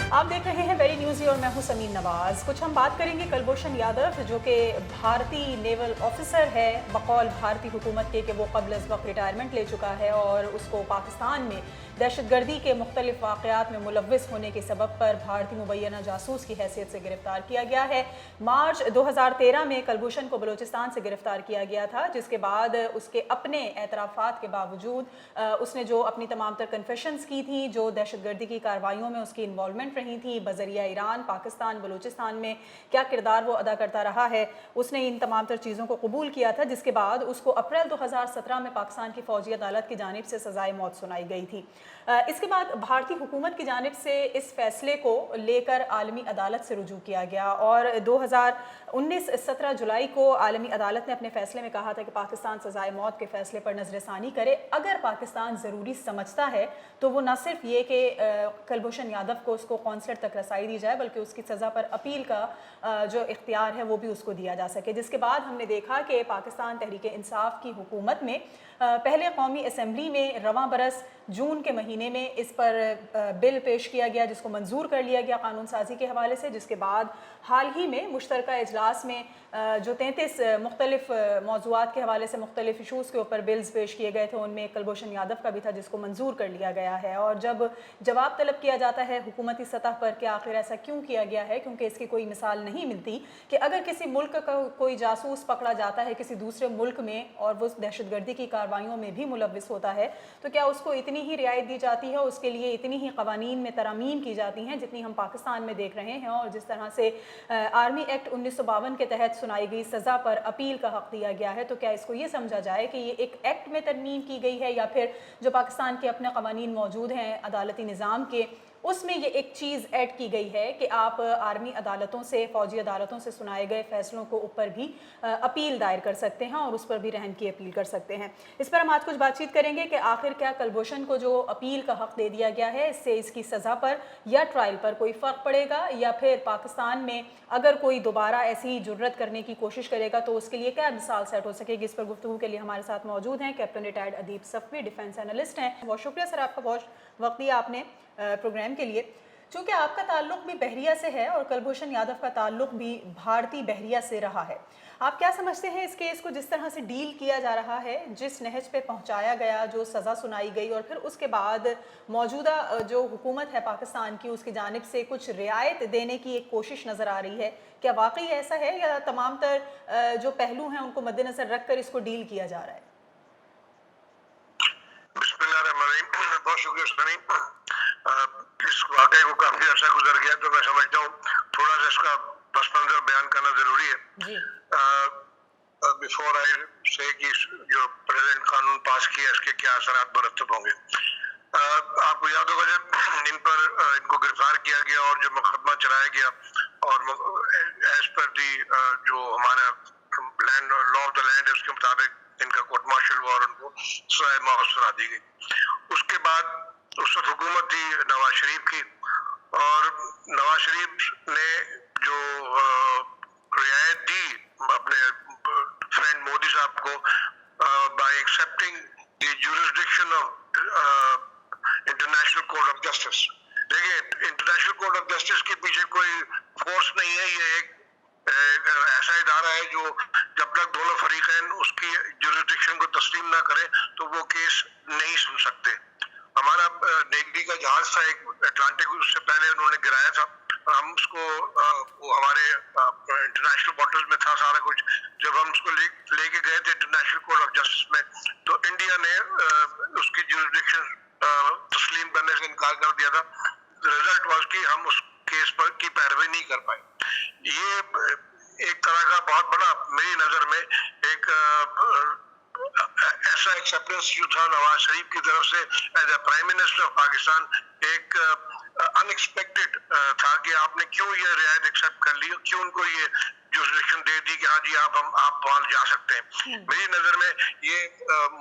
आप देख रहे हैं वेरी न्यूज़ और मैं हूं समीन नवाज। कुछ हम बात करेंगे कुलभूषण यादव जो कि भारतीय नेवल ऑफिसर है, बकौल भारतीय हुकूमत के कि वो कबल अज़ वक्त रिटायरमेंट ले चुका है और उसको पाकिस्तान में दहशतगर्दी के मुख्तलिफ वाक़यात में मुलव्विस होने के सबब पर भारतीय मुबैना जासूस की हैसियत से गिरफ्तार किया गया है। मार्च 2013 में कुलभूषण को बलूचिस्तान से गिरफ्तार किया गया था, जिसके बाद उसके अपने एतराफ़ात के बावजूद उसने जो अपनी तमाम तर कन्फेशंस की थी, जो दहशतगर्दी की कार्रवाइयों में उसकी इन्वॉल्वमेंट रही थी, बजरिया ईरान, पाकिस्तान, बलूचिस्तान में क्या किरदार वो अदा करता रहा है, उसने इन तमाम तर चीज़ों को कबूल किया था, जिसके बाद उसको अप्रैल 2017 में पाकिस्तान की फ़ौजी अदालत की जानिब से सज़ाए मौत सुनाई गई थी। इसके बाद भारतीय हुकूमत की जानिब से इस फैसले को लेकर आलमी अदालत से रुजू किया गया और 2019 17 जुलाई को आलमी अदालत ने अपने फैसले में कहा था कि पाकिस्तान सज़ाए मौत के फैसले पर नज़रसानी करे। अगर पाकिस्तान ज़रूरी समझता है तो वो न सिर्फ ये कि कुलभूषण यादव को उसको कौंसलर तक रसाई दी जाए, बल्कि उसकी सज़ा पर अपील का जो इख्तियार है वो भी उसको दिया जा सके। जिसके बाद हमने देखा कि पाकिस्तान तहरीक इंसाफ की हुकूमत में पहले कौमी असम्बली में रवां बरस जून के महीने में इस पर बिल पेश किया गया, जिसको मंजूर कर लिया गया कानून साजी के हवाले से। जिसके बाद हाल ही में मुश्तरका इजलास में जो 33 मुख्तलिफ मौज़ूआत के हवाले से मुख्तलिफ इशूज़ के ऊपर बिल्स पेश किए गए थे, उनमें कुलभूषण यादव का भी था, जिसको मंजूर कर लिया गया है। और जब जवाब तलब किया जाता है हुकूमती सतह पर कि आखिर ऐसा क्यों किया गया है, क्योंकि इसकी कोई मिसाल नहीं मिलती कि अगर किसी मुल्क का कोई जासूस पकड़ा जाता है किसी दूसरे मुल्क में और वो दहशतगर्दी की कार्रवाइयों में भी मुलव्विस होता है, तो क्या उसको इतनी ही रियायत दी जाती है, उसके लिए इतनी ही कवानीन में तरामीम की जाती हैं जितनी हम पाकिस्तान में देख रहे हैं। और जिस तरह से आर्मी एक्ट 1952 के तहत सुनाई गई सज़ा पर अपील का हक़ दिया गया है, तो क्या इसको ये समझा जाए कि ये एक एक्ट में तरमीम की गई है, या फिर जो पाकिस्तान के अपने कवानीन मौजूद हैं अदालती निज़ाम के, उसमें ये एक चीज़ ऐड की गई है कि आप आर्मी अदालतों से, फ़ौजी अदालतों से सुनाए गए फ़ैसलों को ऊपर भी अपील दायर कर सकते हैं और उस पर भी रहम की अपील कर सकते हैं। इस पर हम आज कुछ बातचीत करेंगे कि आखिर क्या कुलभूषण को जो अपील का हक़ दे दिया गया है, इससे इसकी सज़ा पर या ट्रायल पर कोई फ़र्क पड़ेगा, या फिर पाकिस्तान में अगर कोई दोबारा ऐसी जुर्रत करने की कोशिश करेगा तो उसके लिए क्या मिसाल सेट हो सकेगी। इस पर गुफ्तगू के लिए हमारे साथ मौजूद हैं कैप्टन रिटायर्ड अदीब सफ़वी, डिफेंस एनालिस्ट हैं। बहुत शुक्रिया सर, आपका बहुत वक्त दिया आपने प्रोग्राम के लिए। चूँकि आपका ताल्लुक़ भी बहरिया से है और कुलभूषण यादव का ताल्लुक़ भी भारतीय बहरिया से रहा है, आप क्या समझते हैं इस केस को जिस तरह से डील किया जा रहा है, जिस नहज पे पहुंचाया गया, जो सज़ा सुनाई गई और फिर उसके बाद मौजूदा जो हुकूमत है पाकिस्तान की, उसकी जानिब से कुछ रियायत देने की एक कोशिश नज़र आ रही है, क्या वाकई ऐसा है या तमाम तर जो पहलू हैं उनको मद्देनज़र रख कर इसको डील किया जा रहा है? बहुत शुक्रिया। इस वाक़े को काफी अर्सा गुजर गया, तो मैं समझता हूँ थोड़ा सा इसका पस मंजर बयान करना जरूरी है। बिफोर आई से कि जो प्रेजेंट कानून पास किया इसके क्या असरात मुरतब होंगे। आपको याद होगा जब इनको गिरफ्तार किया गया और जो मुकदमा चलाया गया और एज पर दी जो हमारा land law of the land है उसके मुताबिक इनका कोर्ट मार्शल हुआ और उनको सज़ाए मौत सुना दी गई। उसके बाद उस वक्त हुकूमत थी नवाज शरीफ की, और नवाज शरीफ ने जो रियायत दी अपने फ्रेंड मोदी साहब को bye accepting the jurisdiction of international court of justice. देखिए, इंटरनेशनल कोर्ट ऑफ जस्टिस के पीछे कोई फोर्स नहीं है, ये एक ऐसा इदारा है जो जब तक दोनों फरीकैन उसकी जुरिसडिक्शन को तस्लीम ना करें तो वो केस नहीं सुन सकते। हमारा नेवी का जहाज था एक अटलांटिक, उससे पहले उन्होंने गिराया था और हम उसको वो हमारे इंटरनेशनल वाटर्स में था सारा कुछ। जब हम उसको लेके गए थे इंटरनेशनल कोर्ट ऑफ जस्टिस में, तो इंडिया ने उसकी जुरिसडिक्शन तस्लीम करने से इनकार कर दिया था। रिजल्ट वाज कि हम उस केस पर की पैरवी नहीं कर पाए। ये एक तरह का बहुत बड़ा मेरी नजर में एक ऐसा एक्सेप्टेंस जो था नवाज शरीफ की तरफ से as a prime minister of Pakistan, एक अनएक्सपेक्टेड था कि आपने क्यों ये रियायत एक्सेप्ट कर ली, क्यों उनको ये जुरिसडिक्शन दे दी कि हाँ जी आप वहां जा सकते हैं। मेरी नजर में ये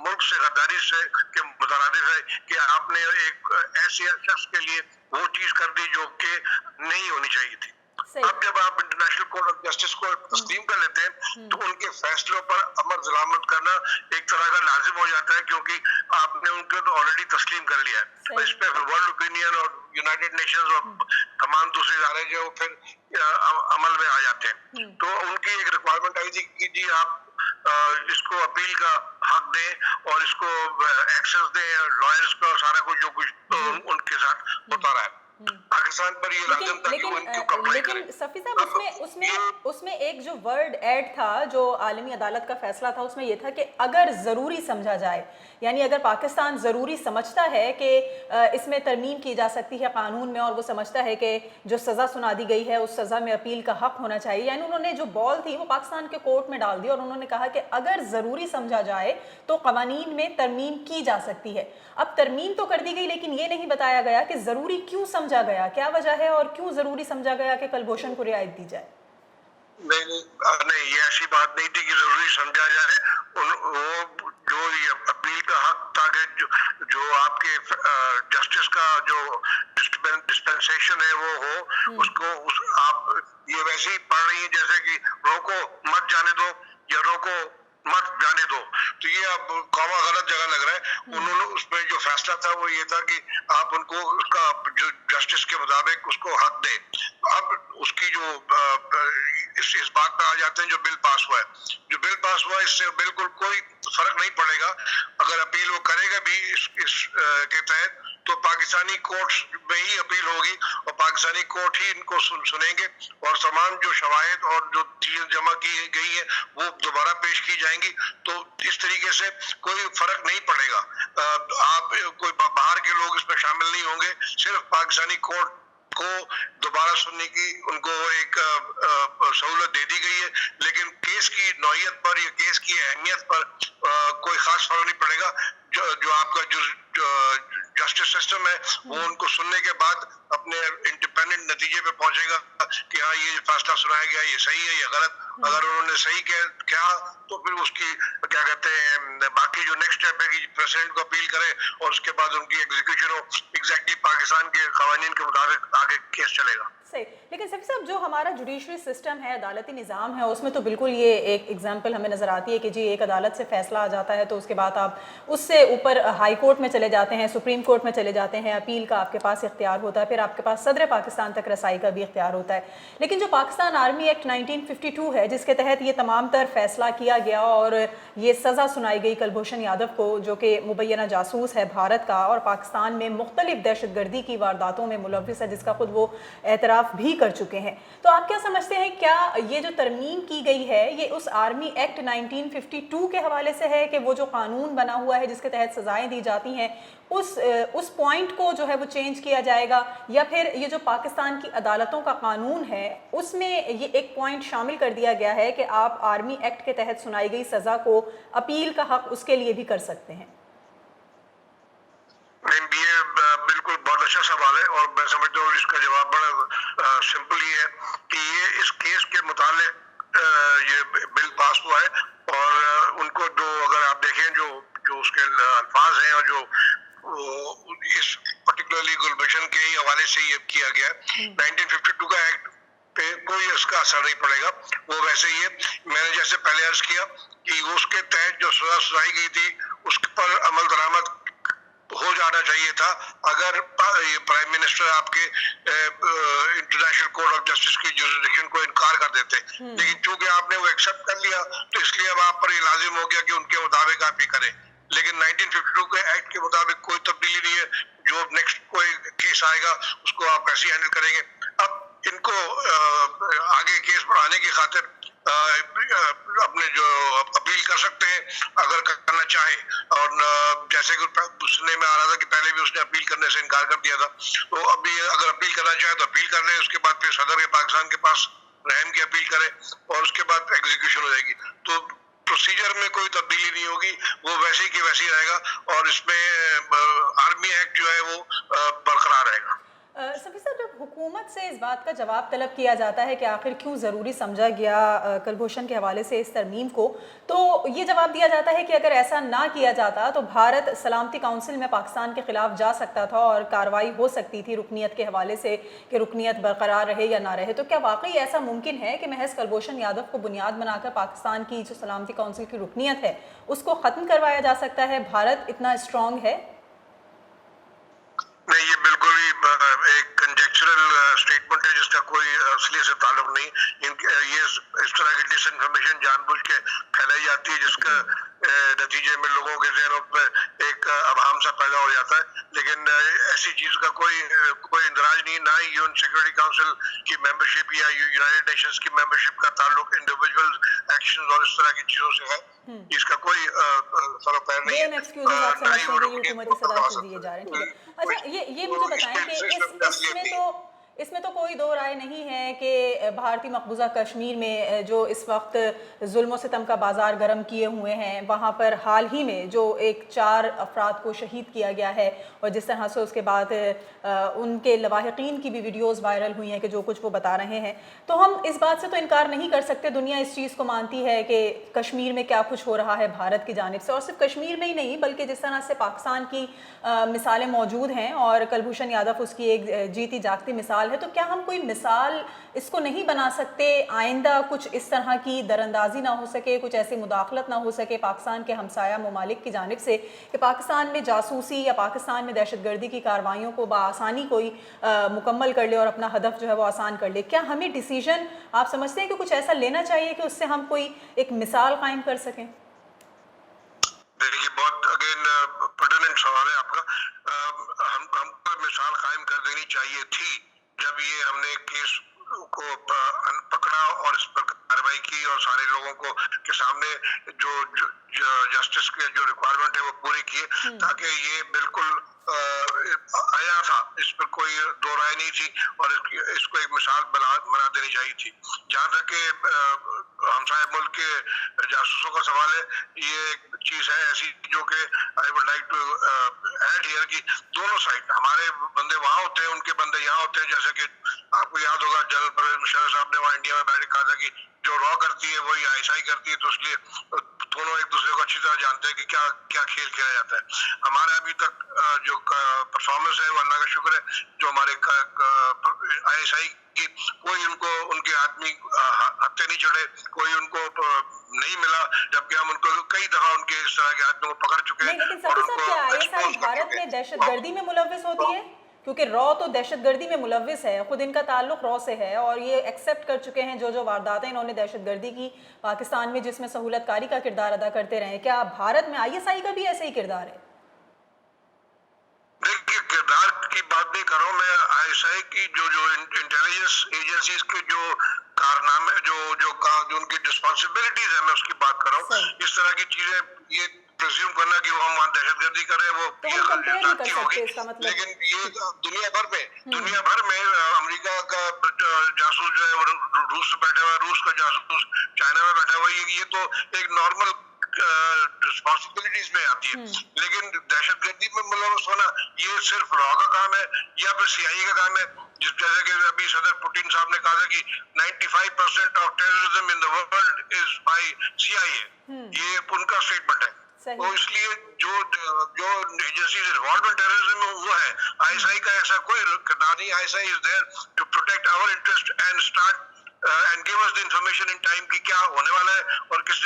मुल्क से गद्दारी से के मुतरादिफ है कि आपने एक ऐसे शख्स के लिए वो चीज कर दी जो कि नहीं होनी चाहिए थी। अब जब आप इंटरनेशनल कोर्ट ऑफ जस्टिस को तस्लीम कर लेते हैं तो उनके फैसलों पर अमल जलामत करना एक तरह का लाजिम हो जाता है, क्योंकि आपने उनको तो ऑलरेडी तस्लीम कर लिया है। इस पे वर्ल्ड ओपिनियन और यूनाइटेड नेशंस और तमाम दूसरे इदारे जो वो फिर अमल में आ जाते हैं। तो उनकी एक रिक्वायरमेंट आई थी कि जी आप इसको अपील का हक दें और इसको एक्सेस दें लॉयर्स को, सारा कुछ जो कुछ उनके साथ होता रहा है। पाकिस्तान पर ये लाजिम था कि वो इनकी अप्लाई करें। लेकिन सफ़ी साहब उसमें एक जो वर्ड ऐड था जो आलमी अदालत का फैसला था, उसमें यह था कि अगर ज़रूरी समझा जाए, यानी अगर पाकिस्तान ज़रूरी समझता है कि इसमें तरमीम की जा सकती है कानून में और वो समझता है कि जो सज़ा सुना दी गई है उस सज़ा में अपील का हक होना चाहिए, यानी उन्होंने जो बॉल थी वो पाकिस्तान के कोर्ट में डाल दी और उन्होंने कहा कि अगर ज़रूरी समझा जाए तो कवानीन में तरमीम की जा सकती है। अब तरमीम तो कर दी गई लेकिन ये नहीं बताया गया कि ज़रूरी क्यों समझा गया, क्या वजह है और क्यों ज़रूरी समझा गया कि कुलभूषण को रियायत दी जाए। नहीं, ये ऐसी बात नहीं थी कि जरूरी समझा जाए। वो जो ये अपील का हक था कि जो आपके जस्टिस का जो डिस्पेंसेशन है वो हो, उसको आप ये वैसे ही पढ़ रही है जैसे कि रोको मत जाने दो या रोको मत जाने दो, तो ये अब कॉमा गलत जगह लग रहा है। उन्होंने उसमें जो फैसला था वो ये था कि आप उनको उसका जो जस्टिस के मुताबिक उसको हक दें। अब उसकी जो इस बात पर आ जाते हैं जो बिल पास हुआ है, जो बिल पास हुआ इससे बिल्कुल कोई फर्क नहीं पड़ेगा। अगर अपील वो करेगा भी इस के तहत तो पाकिस्तानी कोर्ट में ही अपील होगी और पाकिस्तानी कोर्ट ही इनको सुनेंगे और तमाम जो शवाहिद और जो चीजें जमा की गई है वो दोबारा पेश की जाएंगी। तो इस तरीके से कोई फर्क नहीं पड़ेगा। आप कोई बाहर के लोग इसमें शामिल नहीं होंगे, सिर्फ पाकिस्तानी कोर्ट को दोबारा सुनने की उनको एक सहूलत दे दी गई है। लेकिन केस की नौयत पर या केस की अहमियत पर कोई खास फर्क नहीं पड़ेगा। जो आपका जो जस्टिस सिस्टम है वो उनको सुनने के बाद अपने इंडिपेंडेंट नतीजे पे पहुंचेगा कि हाँ ये फैसला सुनाया गया ये सही है या गलत। अगर उन्होंने सही कहा तो फिर उसकी क्या कहते हैं बाकी जो नेक्स्ट स्टेप है कि प्रेसिडेंट को अपील करे और उसके बाद उनकी एग्जीक्यूशन हो। एग्जैक्टली पाकिस्तान के कानून के मुताबिक आगे केस चलेगा। सही, लेकिन सफ़ी साहब जो हमारा जुडिशरी सिस्टम है, अदालती निज़ाम है, उसमें तो बिल्कुल ये एक एग्जांपल हमें नज़र आती है कि जी एक अदालत से फ़ैसला आ जाता है तो उसके बाद आप उससे ऊपर हाई कोर्ट में चले जाते हैं, सुप्रीम कोर्ट में चले जाते हैं, अपील का आपके पास इख्तियार होता है, फिर आपके पास सदर पाकिस्तान तक रसाई का भी इख्तियार होता है। लेकिन जो पाकिस्तान आर्मी एक्ट 1952 है जिसके तहत ये तमाम तर फैसला किया गया और ये सज़ा सुनाई गई कुलभूषण यादव को जो कि मुबैना जासूस है भारत का और पाकिस्तान में मुख्तलिफ दहशतगर्दी की वारदातों में मुलव्विस है, जिसका खुद वो एतराफ़ भी कर चुके हैं। तो आप क्या समझते हैं, क्या ये जो तरमीम की गई है ये उस आर्मी एक्ट 1952 के हवाले से है कि वो जो कानून बना हुआ है जिसके तहत सजाएं दी जाती हैं उस पॉइंट को जो है वो चेंज किया जाएगा, या फिर ये जो पाकिस्तान की अदालतों का कानून है उसमें ये एक पॉइंट शामिल कर दिया गया है कि आप आर्मी एक्ट के तहत सुनाई गई सज़ा को अपील का हक उसके लिए भी कर सकते हैं? ये बिल्कुल बहुत अच्छा सवाल है और मैं समझता हूँ इसका जवाब बड़ा सिंपल ही है कि ये इस केस के मुतालिक ये बिल पास हुआ है और उनको जो अगर आप देखें जो उसके अल्फाज हैं और जो इस पर्टिकुलरली कुलभूषण के ही हवाले से ये किया गया 1952 का एक्ट पे कोई इसका असर नहीं पड़ेगा, वो वैसे ही है। मैंने जैसे पहले अर्ज किया कि उसके तहत जो सजा सुनाई गई थी उस पर अमल दरामद हो जाना चाहिए था अगर प्राइम मिनिस्टर आपके इंटरनेशनल कोर्ट ऑफ जस्टिस की जुरिडिक्शन को इनकार कर देते। लेकिन चूंकि आपने वो एक्सेप्ट कर लिया तो इसलिए अब आप पर ये लाजिम हो गया कि उनके मुताबिक आप ही करें। लेकिन 1952 के एक्ट के मुताबिक कोई तब्दीली नहीं है। जो नेक्स्ट कोई केस आएगा उसको आप ऐसे हैंडल करेंगे। अब इनको आगे केस बढ़ाने की खातिर अपने जो अपील कर सकते हैं अगर करना चाहे, और जैसे कि सुनने में आ रहा था कि पहले भी उसने अपील करने से इनकार कर दिया था, तो अभी अगर अपील करना चाहे तो अपील कर ले, उसके बाद फिर सदर के पाकिस्तान के पास रहम की अपील करे और उसके बाद एग्जीक्यूशन हो जाएगी। तो प्रोसीजर में कोई तब्दीली नहीं होगी, वो वैसे ही कि वैसे ही रहेगा और इसमें आर्मी एक्ट जो है वो बरकरार रहेगा। सफ़ी साहब, जब हुकूमत से इस बात का जवाब तलब किया जाता है कि आखिर क्यों ज़रूरी समझा गया कुलभूषण के हवाले से इस तरमीम को, तो ये जवाब दिया जाता है कि अगर ऐसा ना किया जाता तो भारत सलामती काउंसिल में पाकिस्तान के ख़िलाफ़ जा सकता था और कार्रवाई हो सकती थी रुकनीत के हवाले से कि रुकनीत बरकरार रहे या ना रहे। तो क्या वाकई ऐसा मुमकिन है कि महज कुलभूषण यादव को बुनियाद बनाकर पाकिस्तान की जो सलामती काउंसिल की रुकनीत है उसको ख़त्म करवाया जा सकता है? भारत इतना स्ट्रॉन्ग है? नहीं, ये बिल्कुल ही स्टेटमेंट है जिसका कोई असली से ताल्लुक नहीं। ये इस तरह की डिस इन्फॉर्मेशन जानबूझ के फैलाई जाती है जिसका नतीजे में लोगों के जहनों पर एक अभाम सा पैदा हो जाता है। लेकिन ऐसी चीज का कोई इंदराज नहीं, ना ही यूएन सिक्योरिटी काउंसिल की मेंबरशिप या यूनाइटेड नेशंस की मेंबरशिप का ताल्लुक इंडिविजुअल एक्शन और इस तरह की चीजों से है। इसका कोई सरोकार नहीं है। ना ही वो हुकूमती सदाशत दिए जा रहे हैं। ठीक है, अच्छा ये मुझे बताएं कि इसमें तो कोई दो राय नहीं है कि भारतीय मकबूजा कश्मीर में जो इस वक्त जुल्म सितम का बाजार गर्म किए हुए हैं, वहाँ पर हाल ही में जो 4 अफराद को शहीद किया गया है और जिस तरह से उसके बाद उनके लवाहिकीन की भी वीडियोज़ वायरल हुई हैं कि जो कुछ वो बता रहे हैं, तो हम इस बात से तो इनकार नहीं कर सकते, दुनिया इस चीज़ को मानती है कि कश्मीर में क्या कुछ हो रहा है भारत की जानिब से। और सिर्फ कश्मीर में ही नहीं बल्कि जिस तरह से पाकिस्तान की मिसालें मौजूद हैं और कुलभूषण यादव उसकी एक जीती जागती मिसाल है, तो क्या हम कोई मिसाल इसको नहीं बना सकते आइंदा कुछ इस तरह की दरअंदाजी ना हो सके, कुछ ऐसी मुदाखलत ना हो सके पाकिस्तान के हमसाया ममालिक की जानिब से कि पाकिस्तान में जासूसी या पाकिस्तान में दहशतगर्दी की कार्रवाइयों को बआसानी कोई मुकम्मल कर ले और अपना हदफ जो है वो आसान कर ले? क्या हमें डिसीजन आप समझते हैं कि कुछ ऐसा लेना चाहिए कि उससे हम कोई एक मिसाल कायम कर सकें? देखिए, बहुत अगेन पर्टिनेंट सवाल है आपका। हमको मिसाल कायम कर देनी चाहिए थी जब ये हमने केस को पकड़ा और इस पर कार्रवाई की और सारे लोगों को के सामने जो जस्टिस के जो रिक्वायरमेंट है वो पूरी किए, ताकि ये बिल्कुल आया था, इस पर कोई दो राय नहीं थी और इसको एक मिसाल बना देनी चाहिए थी। जहाँ तक कि हमसाया मुल्क के जासूसों का सवाल है, ये एक चीज है ऐसी जो कि I would like to add here कि दोनों साइड हमारे बंदे वहाँ होते हैं, उनके बंदे यहाँ होते हैं। जैसे कि आपको याद होगा जनरल परवेज मुशर्रफ साहब ने वहाँ इंडिया में बैठ कहा था कि जो रॉ करती है वही आईएसआई करती है, तो इसलिए दोनों एक दूसरे को अच्छी तरह जानते हैं कि क्या क्या खेल खेला जाता है। हमारे अभी तक जो परफॉर्मेंस है वो अल्लाह का शुक्र है, जो हमारे आईएसआई की कोई उनको उनके आदमी हत्थे नहीं चढ़े, कोई उनको नहीं मिला, जबकि हम उनको कई दफा उनके इस तरह के आदमियों को पकड़ चुके हैं। लेकिन और उनको आईएसआई भारत में दहशतगर्दी में मुलव्विस होती है? क्योंकि रॉ तो दहशतगर्दी में मुलव्विस है, खुद इनका ताल्लुक रॉ से है और ये एक्सेप्ट कर चुके हैं जो वारदातें इन्होंने दहशतगर्दी की पाकिस्तान में जिसमें सहूलतकारी का किरदार अदा करते रहे। क्या भारत में आईएसआई का भी ऐसे ही किरदार है? देखिए, किरदार की बात नहीं कर रहा हूँ मैं, आईएसआई की जो इंटेलिजेंस एजेंसीज के जो कारनामे जो उनकी रिस्पॉन्सिबिलिटीज है, मैं उसकी बात कर रहा हूँ। इस तरह की चीजें ये प्रिज्यूम करना कि वो हम वहाँ दहशतगर्दी कर रहे हैं वो जाती होगी, लेकिन ये दुनिया भर में अमेरिका का जासूस जो है वो रूस में बैठा हुआ है, रूस का जासूस चाइना में बैठा हुआ है, ये तो एक नॉर्मल रिस्पॉन्सिबिलिटीज में आती है। लेकिन दहशतगर्दी में मुलव्वस होना ये सिर्फ रॉ का काम है या फिर सीआईए का काम है। जैसे कि अभी सदर पुतिन साहब ने कहा था कि 95% of terrorism in the world is by CIA, ये उनका स्टेटमेंट है। तो इसलिए जो एजेंसी इन्वॉल्व इन टेररिज्म वो है, आईएसआई का ऐसा कोई किरदार नहीं। ISI is there to protect our interest and start and give us the information in time कि क्या होने वाला है और किस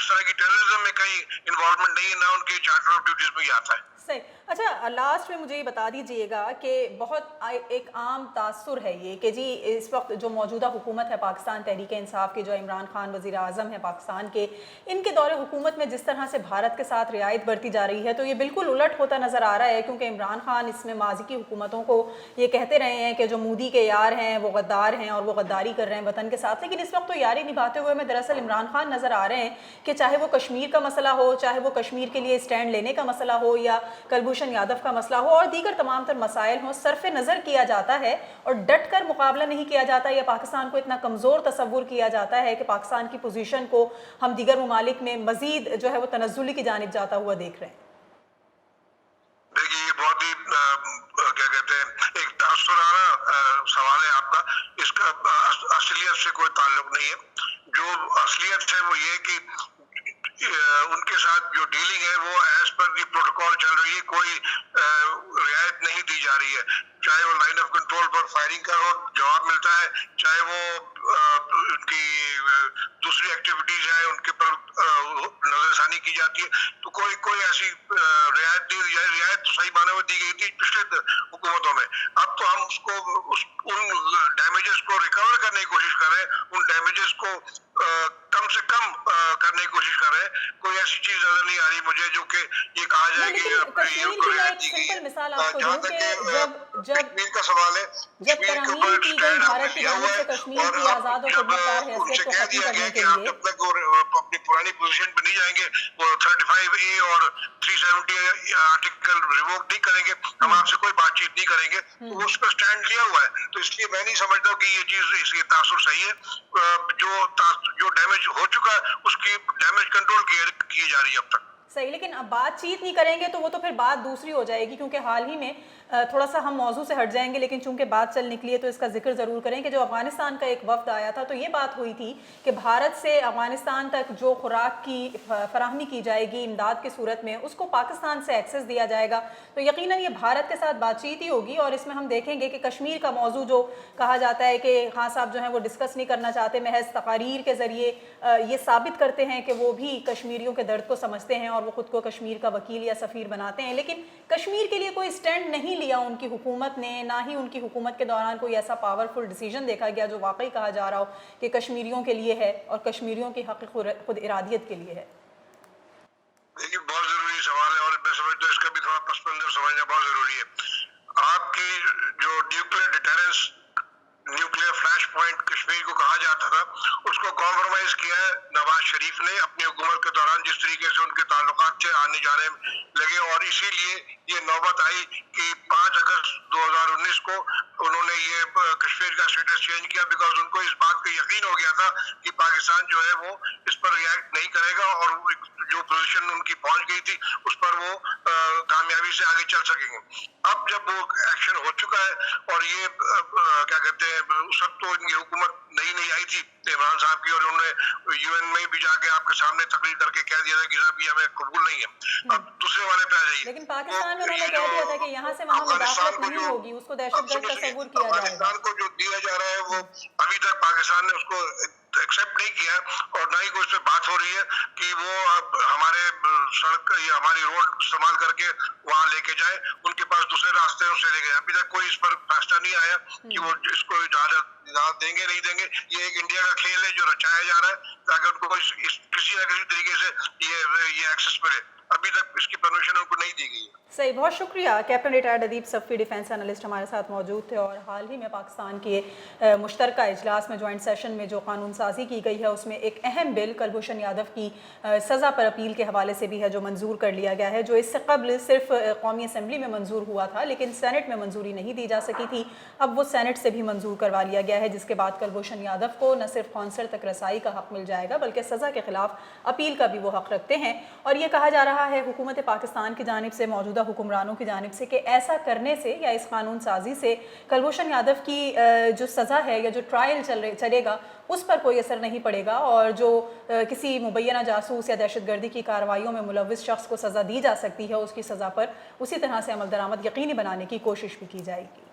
तरह की टेररिज्म में कहीं इन्वॉल्वमेंट नहीं है, ना उनके चार्टर ऑफ ड्यूटीज में ही आता है। सही। अच्छा, लास्ट में मुझे ये बता दीजिएगा कि बहुत एक आम तासुर है ये कि जी इस वक्त जो मौजूदा हुकूमत है पाकिस्तान तहरीक इंसाफ की, जो इमरान खान वज़ीर आज़म है पाकिस्तान के, इनके दौरे हुकूमत में जिस तरह से भारत के साथ रियायत बरती जा रही है, तो ये बिल्कुल उलट होता नज़र आ रहा है। क्योंकि इमरान खान इसमें माजी की हुकूमतों को ये कहते रहे हैं कि जो मोदी के यार हैं वो गद्दार हैं और वो गद्दारी कर रहे हैं वतन के साथ, लेकिन इस वक्त तो यारी निभाते हुए हमें दरअसल इमरान खान नज़र आ रहे हैं कि चाहे वो कश्मीर का मसला हो, चाहे वो कश्मीर के लिए स्टैंड लेने का मसला हो या कुलभूषण यादव का मसला हो और दीगर तमाम तर मसाइल हों, सरफे नज़र किया जाता है और डट कर मुकाबला नहीं किया जाता या पाकिस्तान को इतना कमज़ोर तस्वुर किया जाता है कि पाकिस्तान की पोजीशन को हम दीगर ममालिक में मजीद जो है वो तनज़्ज़ुली की जानिब जाता हुआ देख रहे हैं। देखिए, ये बहुत ही क्या कहते हैं एक तासुराना सवाल है आपका। इसका असलियत से कोई ताल्लुक नहीं है। जो असलियत है वो ये कि उनके साथ जो डीलिंग है वो एज पर दी प्रोटोकॉल चल रही है, कोई रियायत नहीं दी जा रही है। चाहे वो लाइन ऑफ कंट्रोल पर फायरिंग का जवाब मिलता है, चाहे वो उनकी दूसरी एक्टिविटीज है उनके पर नजरसानी की जाती है, तो कोई ऐसी रियायत दी जाए। रियायत तो सही माने में दी गई थी पिछले हुकूमतों में। अब तो हम उन रिकवर करने की कोशिश करें, उन डैमेजेस को कम से कम करने की कोशिश करें। कोई ऐसी चीज नजर नहीं आ रही मुझे जो कि ये कहा जाए नहीं, कि लेकिन ये कश्मीर उनको की मैं रियायत एक दी गई है। सिंपल मिसाल आपको जहाँ दूं तक कि कि जब जब कश्मीर का सवाल है, जब कश्मीर के तरमीम ऊपर की गई स्टैंड भारत हमने की लिया हुआ जानिब से है। कश्मीर और की अब आज़ाद और जब खुदमुख्तार उनसे हैसियत को कह ख़त्म दिया गया करने कि के आप लिए जब तक वो अपनी पुरानी पोजीशन पे नहीं जाएंगे, वो 35A और 370 आर्टिकल रिवोक नहीं करेंगे, हम आपसे कोई बातचीत नहीं करेंगे, तो वो उस पर स्टैंड लिया हुआ है। तो इसलिए मैं नहीं समझता कि ये चीज इसके तासुर सही है। जो डैमेज हो चुका है उसकी डैमेज कंट्रोल की जा रही है अब तक। सही, लेकिन अब बातचीत नहीं करेंगे तो वो तो फिर बात दूसरी हो जाएगी, क्योंकि हाल ही में थोड़ा सा हम मौजू से हट जाएंगे, लेकिन चूंकि बात चल निकली है तो इसका जिक्र ज़रूर करें कि जो अफगानिस्तान का एक वफ्द आया था तो ये बात हुई थी कि भारत से अफगानिस्तान तक जो खुराक की फराहमी की जाएगी इमदाद की सूरत में, उसको पाकिस्तान से एक्सेस दिया जाएगा। तो यकीनन ये भारत के साथ बातचीत ही होगी और इसमें हम देखेंगे कि कश्मीर का मौजू जो कहा जाता है कि खान साहब जो है वो डिस्कस नहीं करना चाहते, महज तकारीर के ज़रिए ये साबित करते हैं कि वो भी कश्मीरियों के दर्द को समझते हैं और वो खुद को कश्मीर का वकील या सफ़ीर बनाते हैं, लेकिन कश्मीर के लिए कोई स्टैंड नहीं लिया उनकी हुकूमत ने, ना ही उनकी हुकूमत के दौरान कोई ऐसा पावरफुल डिसीजन देखा गया जो वाकई कहा जा रहा हो कि कश्मीरियों के लिए है और कश्मीरियों की हक़ खुद इरादियत के लिए है। देखिए, बहुत जरूरी सवाल है और मैं समझता हूँ इसका भी थोड़ा पस मंजर समझना बहुत जरूरी है। आपकी जो न्यूक्लियर फ्लैश पॉइंट कश्मीर को कहा जाता था, उसको कॉम्प्रोमाइज किया है नवाज शरीफ ने अपनी हुकूमत के दौरान, जिस तरीके से उनके ताल्लुकात थे आने जाने लगे, और इसीलिए ये नौबत आई कि 5 अगस्त 2019 को उन्होंने ये कश्मीर का स्टेटस चेंज किया, बिकॉज उनको इस बात का यकीन हो गया था कि पाकिस्तान जो है वो इस पर रिएक्ट नहीं करेगा और जो पोजीशन उनकी पहुंच गई थी उस पर वो कामयाबी से आगे चल सकेंगे। अब जब वो एक्शन हो चुका है और ये क्या कहते हैं, उस वक्त तो इनकी हुकूमत नई नई आई थी इमरान साहब की, और उन्होंने यूएन में भी जाके आपके सामने तकरीर करके कह दिया था कि साहब ये हमें कबूल नहीं है। अब दूसरे वाले पे आ जाइए। लेकिन पाकिस्तान में उन्होंने कह दिया था कि यहाँ से वहाँ मुदाखलत नहीं होगी, उसको दहशतगर्द तस्वुर किया जाएगा। अफगानिस्तान को जो दिया जा रहा है वो अभी तक पाकिस्तान ने उसको एक्सेप्ट नहीं किया और ना ही कोई उससे बात हो रही है कि वो अब हमारे सड़क या हमारी रोड इस्तेमाल करके वहां लेके जाए। उनके पास दूसरे रास्ते हैं, उससे लेके जाए। अभी तक कोई इस पर फैसला नहीं आया कि वो इसको इजाजत देंगे नहीं देंगे। ये एक इंडिया का खेल है जो रचाया जा रहा है ताकि उनको किसी न किसी तरीके से ये एक्सेस मिले। अभी तक इसकी परमिशन उनको नहीं दी गई है। सही, बहुत शुक्रिया। कैप्टन रिटायर्ड अदीब सफ़ी डिफेंस एनालिस्ट हमारे साथ मौजूद थे और हाल ही में पाकिस्तान के मुश्तरका इजलास में जॉइंट सेशन में जो कानून साजी की गई है उसमें एक अहम बिल कुलभूषण यादव की सज़ा पर अपील के हवाले से भी है जो मंजूर कर लिया गया है, जो इससे कबल सिर्फ कौमी असम्बली में मंजूर हुआ था लेकिन सेनेट में मंजूरी नहीं दी जा सकी थी। अब वो सेनेट से भी मंजूर करवा लिया गया है, जिसके बाद कुलभूषण यादव को न सिर्फ कौंसल तक रसाई का हक़ मिल जाएगा बल्कि सज़ा के खिलाफ अपील का भी वो हक़ रखते हैं। और ये कहा जा रहा है हुकूमत पाकिस्तान की जानिब से, मौजूदा हुक्मरानों की जानिब से, कि ऐसा करने से या इस कानून साजी से कुलभूषण यादव की जो सज़ा है या जो ट्रायल चलेगा उस पर कोई असर नहीं पड़ेगा और जो किसी मुबैना जासूस या दहशतगर्दी की कार्रवाइयों में मुलव्विस शख्स को सज़ा दी जा सकती है उसकी सज़ा पर उसी तरह से अमल दरामद यकीनी बनाने की कोशिश भी की जाएगी।